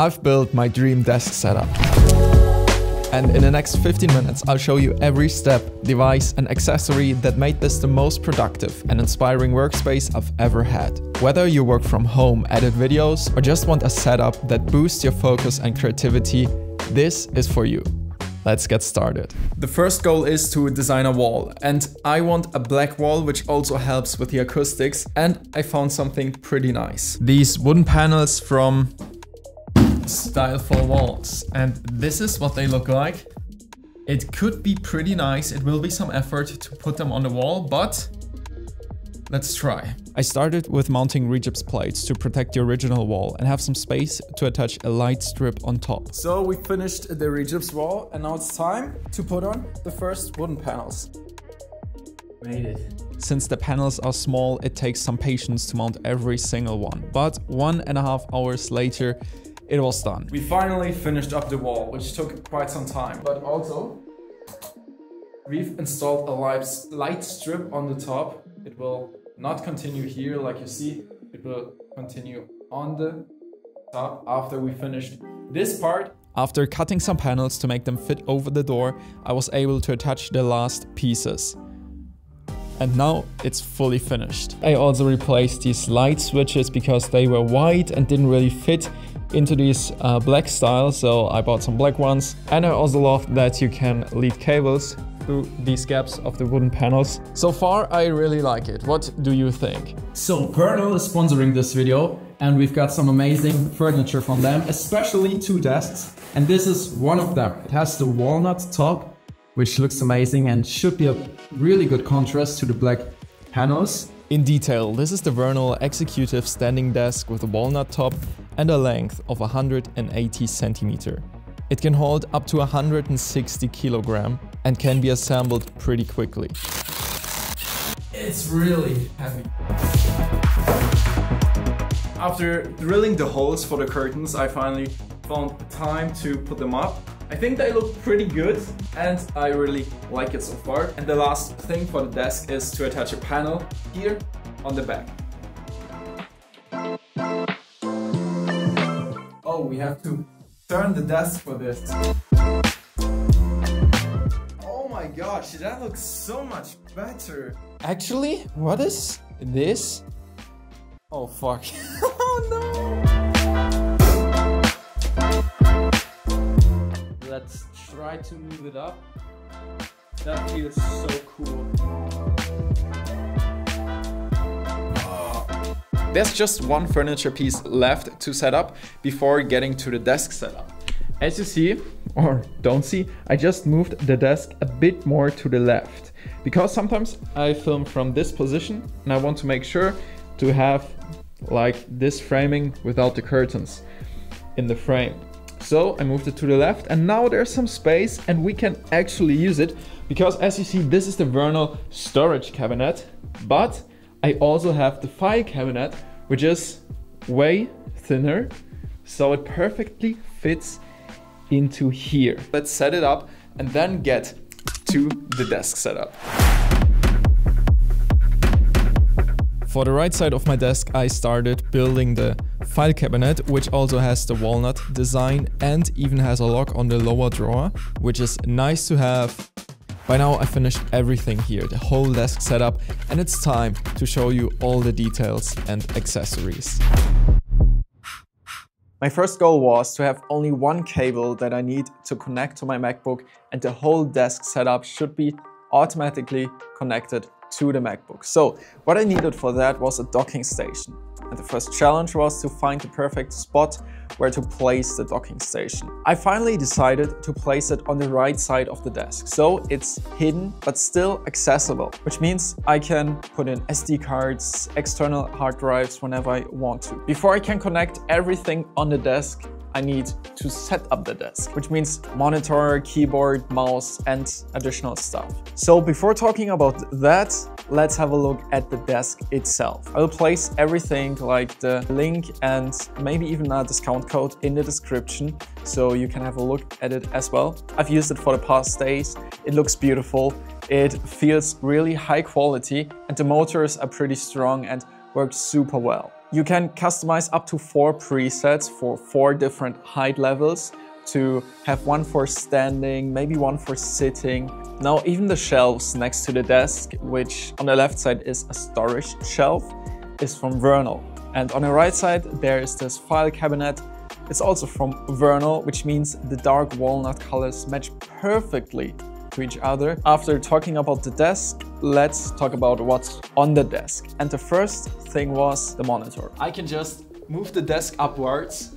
I've built my dream desk setup. And in the next 15 minutes, I'll show you every step, device and accessory that made this the most productive and inspiring workspace I've ever had. Whether you work from home, edit videos, or just want a setup that boosts your focus and creativity, this is for you. Let's get started. The first goal is to design a wall, and I want a black wall which also helps with the acoustics, and I found something pretty nice. These wooden panels from Styleful Walls, and this is what they look like. It could be pretty nice. It will be some effort to put them on the wall, but let's try. I started with mounting regips plates to protect the original wall and have some space to attach a light strip on top. So we finished the regips wall and now it's time to put on the first wooden panels. Made it. Since the panels are small, it takes some patience to mount every single one, but 1.5 hours later, it was done. We finally finished up the wall, which took quite some time, but also we've installed a light strip on the top. It will not continue here like you see, it will continue on the top after we finished this part. After cutting some panels to make them fit over the door, I was able to attach the last pieces. And now it's fully finished. I also replaced these light switches because they were white and didn't really fit into these black style, so I bought some black ones. And I also love that you can lead cables through these gaps of the wooden panels. So far, I really like it. What do you think? So Vernal is sponsoring this video and we've got some amazing furniture from them, especially 2 desks. And this is one of them. It has the walnut top, which looks amazing and should be a really good contrast to the black panels. In detail, this is the Vernal Executive Standing Desk with a walnut top and a length of 180 centimeters. It can hold up to 160 kilograms and can be assembled pretty quickly. It's really heavy. After drilling the holes for the curtains, I finally found time to put them up. I think they look pretty good and I really like it so far. And the last thing for the desk is to attach a panel here on the back. Oh, we have to turn the desk for this. Oh my gosh, that looks so much better. Actually, what is this? Oh fuck. Oh no! Let's try to move it up. That feels so cool. There's just one furniture piece left to set up before getting to the desk setup. As you see, or don't see, I just moved the desk a bit more to the left because sometimes I film from this position and I want to make sure to have like this framing without the curtains in the frame. So I moved it to the left and now there's some space and we can actually use it because as you see, this is the Vernal storage cabinet, but I also have the file cabinet, which is way thinner, so it perfectly fits into here. Let's set it up and then get to the desk setup. For the right side of my desk, I started building the file cabinet, which also has the walnut design and even has a lock on the lower drawer, which is nice to have. By now I finished everything here, the whole desk setup, and it's time to show you all the details and accessories. My first goal was to have only one cable that I need to connect to my MacBook, and the whole desk setup should be automatically connected to the MacBook. So what I needed for that was a docking station. And the first challenge was to find the perfect spot where to place the docking station. I finally decided to place it on the right side of the desk. So it's hidden, but still accessible, which means I can put in SD cards, external hard drives whenever I want to. Before I can connect everything on the desk, I need to set up the desk, which means monitor, keyboard, mouse, and additional stuff. So before talking about that, let's have a look at the desk itself. I'll place everything like the link and maybe even a discount code in the description so you can have a look at it as well. I've used it for the past days. It looks beautiful. It feels really high quality and the motors are pretty strong and work super well. You can customize up to 4 presets for 4 different height levels to have one for standing, maybe one for sitting. Now even the shelves next to the desk, which on the left side is a storage shelf, is from Vernal. And on the right side there is this file cabinet. It's also from Vernal, which means the dark walnut colors match perfectly to each other. After talking about the desk, let's talk about what's on the desk. And the first thing was the monitor. I can just move the desk upwards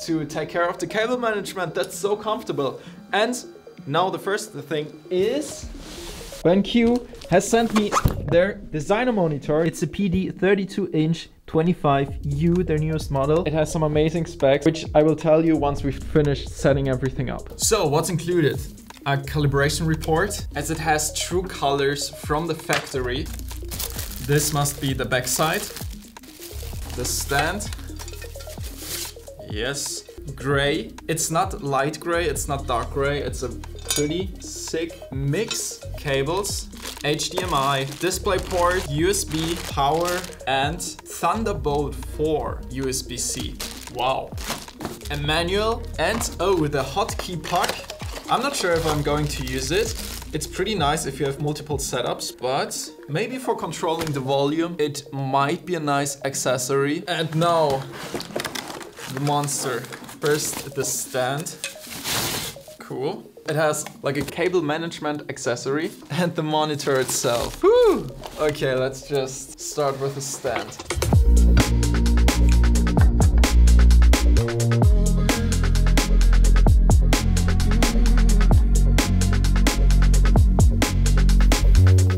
to take care of the cable management. That's so comfortable. And now the first thing is BenQ has sent me their designer monitor. It's a PD 32-inch 25U, their newest model. It has some amazing specs, which I will tell you once we've finished setting everything up. So what's included? A calibration report, as it has true colors from the factory. This must be the back side. The stand. Yes, gray. It's not light gray, it's not dark gray. It's a pretty sick mix. Cables, HDMI, DisplayPort, USB, power, and Thunderbolt 4 USB-C. Wow. A manual and oh, the hotkey puck. I'm not sure if I'm going to use it. It's pretty nice if you have multiple setups, but maybe for controlling the volume, it might be a nice accessory. And now, the monster. First, the stand. Cool. It has like a cable management accessory and the monitor itself. Whew. Okay, let's just start with the stand.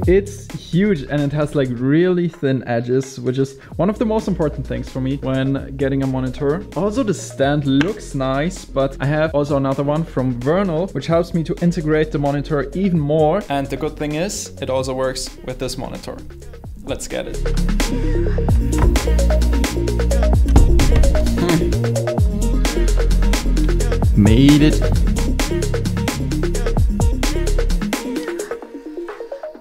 It's huge and it has like really thin edges, which is one of the most important things for me when getting a monitor. Also the stand looks nice, but I have also another one from Vernal, which helps me to integrate the monitor even more. And the good thing is, it also works with this monitor. Let's get it. Made it.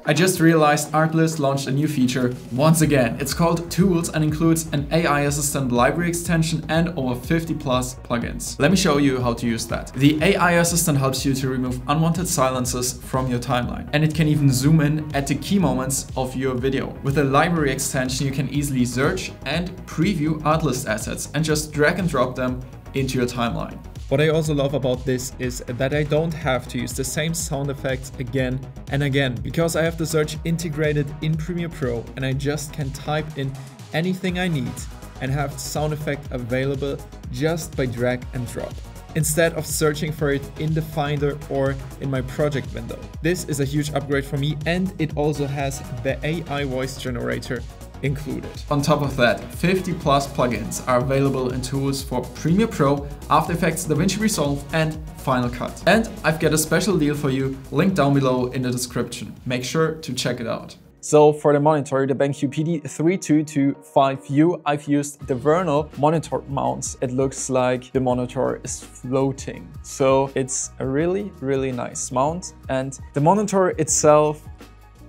I just realized Artlist launched a new feature once again. It's called Tools and includes an AI assistant library extension and over 50 plus plugins. Let me show you how to use that. The AI assistant helps you to remove unwanted silences from your timeline, and it can even zoom in at the key moments of your video. With the library extension, you can easily search and preview Artlist assets and just drag and drop them into your timeline. What I also love about this is that I don't have to use the same sound effects again and again, because I have the search integrated in Premiere Pro and I just can type in anything I need and have the sound effect available just by drag and drop, instead of searching for it in the Finder or in my project window. This is a huge upgrade for me, and it also has the AI voice generator included. On top of that, 50 plus plugins are available in Tools for Premiere Pro, After Effects, DaVinci Resolve and Final Cut. And I've got a special deal for you, linked down below in the description. Make sure to check it out. So for the monitor, the BenQ PD3225U, I've used the Vernal monitor mounts. It looks like the monitor is floating. So it's a really, really nice mount. And the monitor itself,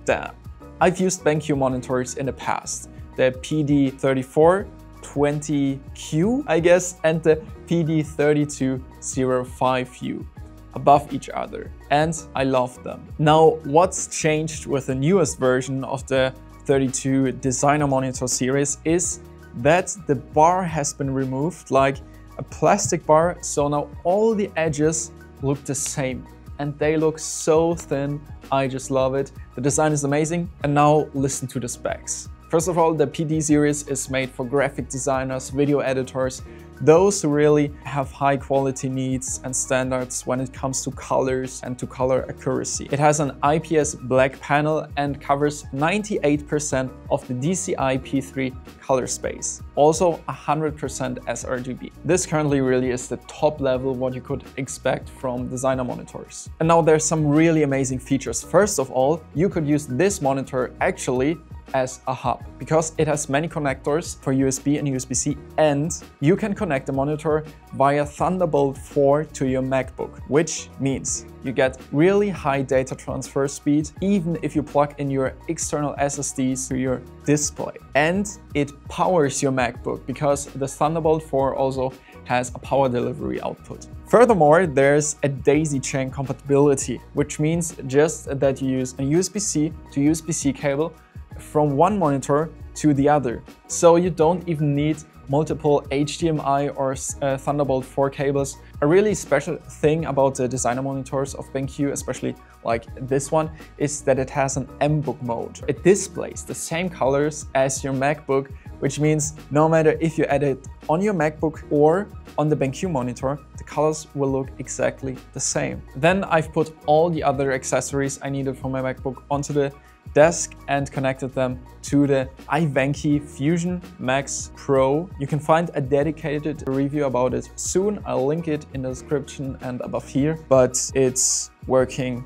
damn. I've used BenQ monitors in the past, the PD3420Q, I guess, and the PD3205U, above each other, and I love them. Now, what's changed with the newest version of the 32 Designer Monitor series is that the bar has been removed, like a plastic bar, so now all the edges look the same. And they look so thin. I just love it. The design is amazing. And now listen to the specs. First of all, the PD series is made for graphic designers, video editors, those who really have high quality needs and standards when it comes to colors and to color accuracy. It has an IPS black panel and covers 98% of the DCI-P3 color space. Also 100% sRGB. This currently really is the top level what you could expect from designer monitors. And now there's some really amazing features. First of all, you could use this monitor actually as a hub because it has many connectors for USB and USB-C, and you can connect the monitor via Thunderbolt 4 to your MacBook, which means you get really high data transfer speed even if you plug in your external SSDs to your display. And it powers your MacBook because the Thunderbolt 4 also has a power delivery output. Furthermore, there's a daisy chain compatibility, which means just that you use a USB-C to USB-C cable from one monitor to the other. So you don't even need multiple HDMI or Thunderbolt 4 cables. A really special thing about the designer monitors of BenQ, especially like this one, is that it has an MBook mode. It displays the same colors as your MacBook, which means no matter if you edit on your MacBook or on the BenQ monitor, the colors will look exactly the same. Then I've put all the other accessories I needed for my MacBook onto the desk and connected them to the iVenki Fusion Max Pro. You can find a dedicated review about it soon. I'll link it in the description and above here, but it's working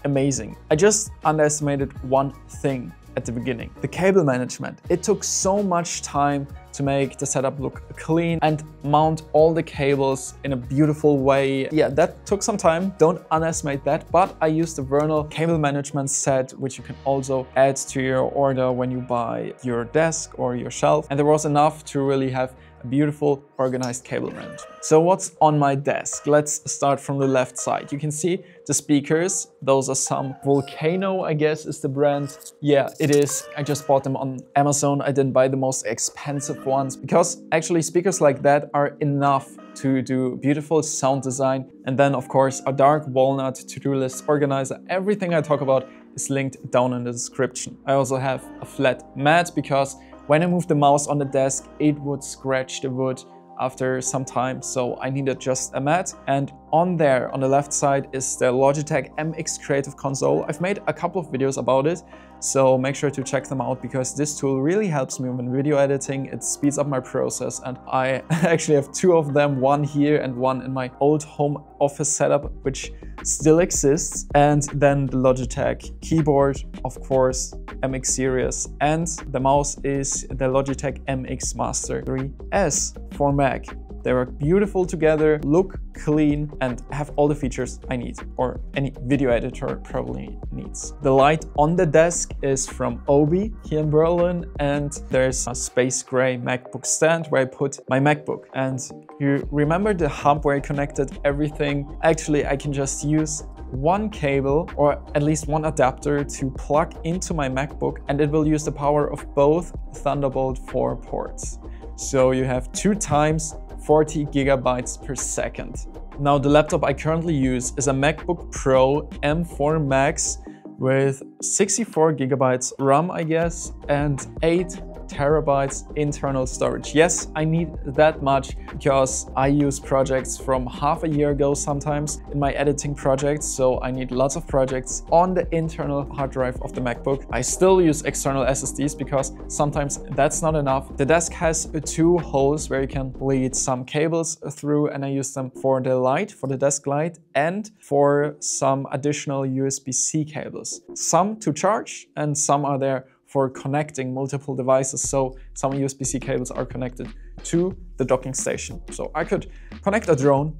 amazing. I just underestimated one thing at the beginning: the cable management. It took so much time to make the setup look clean and mount all the cables in a beautiful way. Yeah, that took some time, don't underestimate that, but I used the Vernal cable management set, which you can also add to your order when you buy your desk or your shelf, and there was enough to really have a beautiful organized cable management. So what's on my desk? Let's start from the left side. You can see the speakers. Those are some Volcano, I guess is the brand. Yeah, it is. I just bought them on Amazon. I didn't buy the most expensive ones because actually speakers like that are enough to do beautiful sound design. And then of course a dark walnut ToDo List organizer. Everything I talk about is linked down in the description. I also have a flat mat because when I moved the mouse on the desk, it would scratch the wood after some time, so I needed just a mat. And on there, on the left side, is the Logitech MX Creative Console. I've made a couple of videos about it, so make sure to check them out because this tool really helps me when video editing. It speeds up my process, and I actually have two of them, one here and one in my old home office setup, which still exists. And then the Logitech keyboard, of course, MX series, and the mouse is the Logitech MX Master 3S for Mac. They work beautiful together, look clean, and have all the features I need, or any video editor probably needs. The light on the desk is from Obi here in Berlin, and there's a space gray MacBook stand where I put my MacBook. And you remember the hub where I connected everything? Actually, I can just use one cable or at least one adapter to plug into my MacBook, and it will use the power of both Thunderbolt 4 ports. So you have 2 times 40 gigabytes per second. Now the laptop I currently use is a MacBook Pro M4 Max with 64 gigabytes RAM, I guess, and 8 terabytes internal storage. Yes, I need that much because I use projects from half a year ago sometimes in my editing projects, so I need lots of projects on the internal hard drive of the MacBook. I still use external SSDs because sometimes that's not enough. The desk has 2 holes where you can lead some cables through, and I use them for the light, for the desk light, and for some additional USB-C cables. Some to charge and some are there for connecting multiple devices. So some USB-C cables are connected to the docking station. So I could connect a drone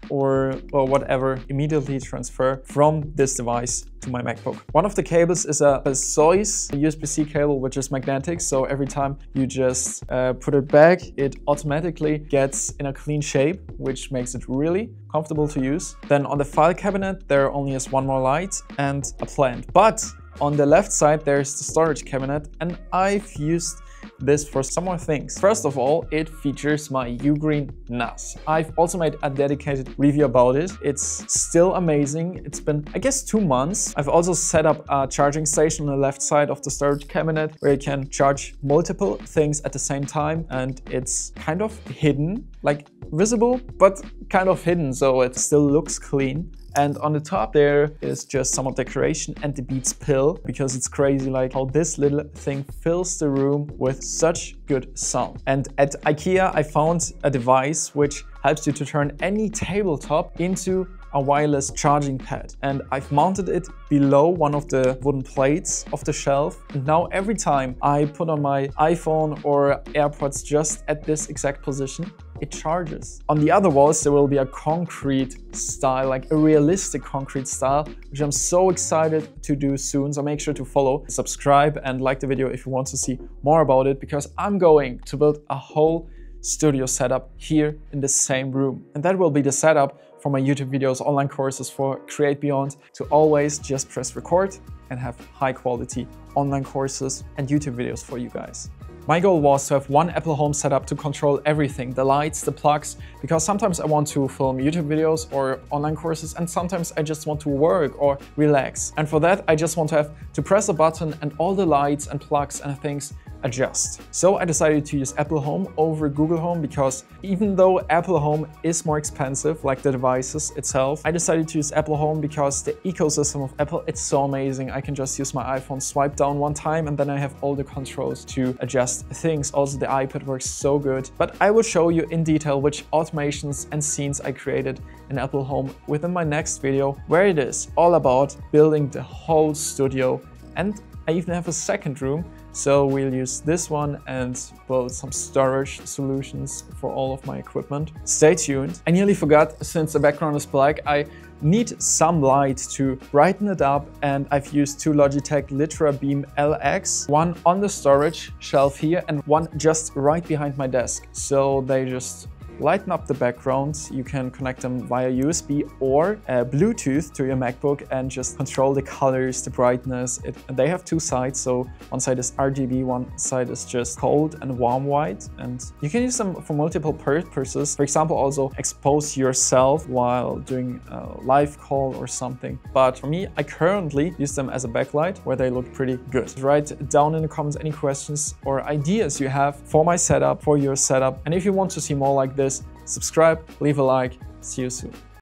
or whatever, immediately transfer from this device to my MacBook. One of the cables is a Zeus USB-C cable, which is magnetic. So every time you just put it back, it automatically gets in a clean shape, which makes it really comfortable to use. Then on the file cabinet, there only is one more light and a plant. But on the left side, there's the storage cabinet, and I've used this for some more things. First of all, it features my Ugreen NAS. I've also made a dedicated review about it. It's still amazing. It's been, I guess, 2 months. I've also set up a charging station on the left side of the storage cabinet where you can charge multiple things at the same time, and it's kind of hidden, like visible, but kind of hidden, so it still looks clean. And on the top there is just some decoration and the Beats pill, because it's crazy like how this little thing fills the room with such good sound. And at IKEA I found a device which helps you to turn any tabletop into a wireless charging pad, and I've mounted it below one of the wooden plates of the shelf. And now every time I put on my iPhone or AirPods just at this exact position, it charges. On the other walls, there will be a concrete style, like a realistic concrete style, which I'm so excited to do soon. So make sure to follow, subscribe, and like the video if you want to see more about it, because I'm going to build a whole studio setup here in the same room. And that will be the setup for my YouTube videos, online courses, for Create Beyond, to always just press record and have high quality online courses and YouTube videos for you guys. My goal was to have one Apple Home setup to control everything, the lights, the plugs, because sometimes I want to film YouTube videos or online courses, and sometimes I just want to work or relax. And for that, I just want to have to press a button and all the lights and plugs and things adjust. So I decided to use Apple Home over Google Home, because even though Apple Home is more expensive, like the devices itself, I decided to use Apple Home because the ecosystem of Apple, it's so amazing. I can just use my iPhone, swipe down one time, and then I have all the controls to adjust things. Also, the iPad works so good. But I will show you in detail which automations and scenes I created in Apple Home within my next video, where it is all about building the whole studio. And I even have a second room, so we'll use this one and build some storage solutions for all of my equipment. Stay tuned. I nearly forgot, since the background is black, I need some light to brighten it up, and I've used two Logitech Litra Beam LX, one on the storage shelf here and one just right behind my desk. So they just lighten up the background. You can connect them via USB or Bluetooth to your MacBook and just control the colors, the brightness. They have two sides, so one side is RGB, one side is just cold and warm white, and you can use them for multiple purposes. For example, also expose yourself while doing a live call or something. But for me, I currently use them as a backlight, where they look pretty good. Write down in the comments any questions or ideas you have for my setup, for your setup. And if you want to see more like this, subscribe, leave a like. See you soon.